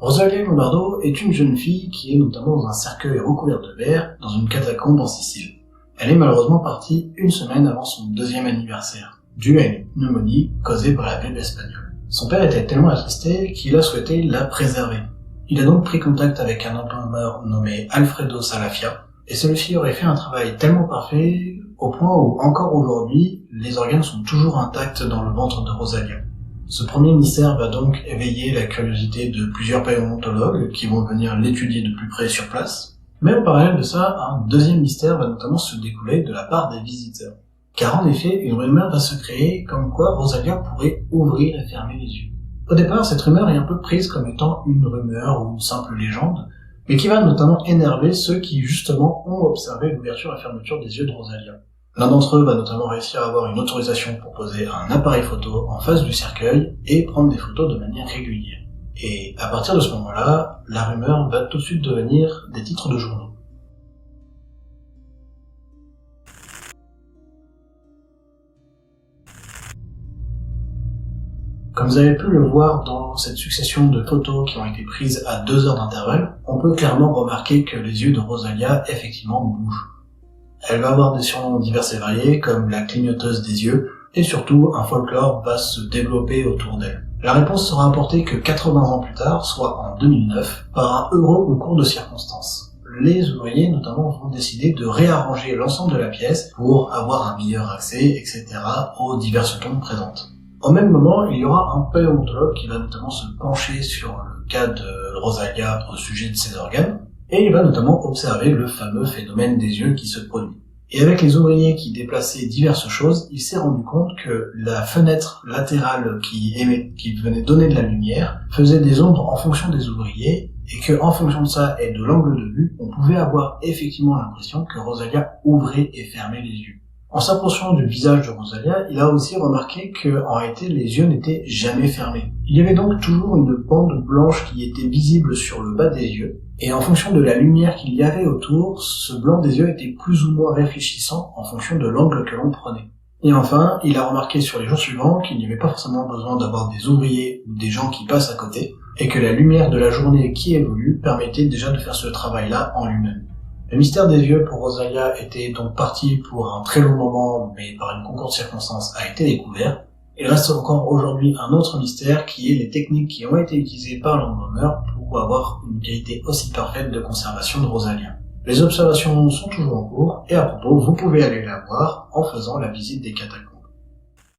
Rosalia Lombardo est une jeune fille qui est notamment dans un cercueil recouvert de verre dans une catacombe en Sicile. Elle est malheureusement partie une semaine avant son 2e anniversaire, dû à une pneumonie causée par la grippe espagnole. Son père était tellement attristé qu'il a souhaité la préserver. Il a donc pris contact avec un embalmeur nommé Alfredo Salafia, et celui-ci aurait fait un travail tellement parfait au point où, encore aujourd'hui, les organes sont toujours intacts dans le ventre de Rosalia. Ce premier mystère va donc éveiller la curiosité de plusieurs paléontologues qui vont venir l'étudier de plus près sur place. Mais en parallèle de ça, un deuxième mystère va notamment se découler de la part des visiteurs. Car en effet, une rumeur va se créer comme quoi Rosalia pourrait ouvrir et fermer les yeux. Au départ, cette rumeur est un peu prise comme étant une rumeur ou une simple légende, mais qui va notamment énerver ceux qui justement ont observé l'ouverture et fermeture des yeux de Rosalia. L'un d'entre eux va notamment réussir à avoir une autorisation pour poser un appareil photo en face du cercueil et prendre des photos de manière régulière. Et à partir de ce moment-là, la rumeur va tout de suite devenir des titres de journaux. Comme vous avez pu le voir dans cette succession de photos qui ont été prises à 2 heures d'intervalle, on peut clairement remarquer que les yeux de Rosalia effectivement bougent. Elle va avoir des surnoms divers et variés comme la clignoteuse des yeux, et surtout un folklore va se développer autour d'elle. La réponse sera apportée que 80 ans plus tard, soit en 2009, par un heureux concours de circonstances. Les ouvriers notamment vont décider de réarranger l'ensemble de la pièce pour avoir un meilleur accès, etc. aux diverses tombes présentes. Au même moment, il y aura un paléontologue qui va notamment se pencher sur le cas de Rosalia au sujet de ses organes, et il va notamment observer le fameux phénomène des yeux qui se produit. Et avec les ouvriers qui déplaçaient diverses choses, il s'est rendu compte que la fenêtre latérale qui venait donner de la lumière faisait des ombres en fonction des ouvriers, et que en fonction de ça et de l'angle de vue, on pouvait avoir effectivement l'impression que Rosalia ouvrait et fermait les yeux. En s'approchant du visage de Rosalia, il a aussi remarqué que, en réalité, les yeux n'étaient jamais fermés. Il y avait donc toujours une bande blanche qui était visible sur le bas des yeux, et en fonction de la lumière qu'il y avait autour, ce blanc des yeux était plus ou moins réfléchissant en fonction de l'angle que l'on prenait. Et enfin, il a remarqué sur les jours suivants qu'il n'y avait pas forcément besoin d'avoir des ouvriers ou des gens qui passent à côté, et que la lumière de la journée qui évolue permettait déjà de faire ce travail-là en lui-même. Le mystère des yeux pour Rosalia était donc parti pour un très long moment, mais par une concours de circonstances a été découvert. Il reste encore aujourd'hui un autre mystère qui est les techniques qui ont été utilisées par l'embalmeur pour avoir une qualité aussi parfaite de conservation de Rosalia. Les observations sont toujours en cours, et à propos, vous pouvez aller la voir en faisant la visite des catacombes.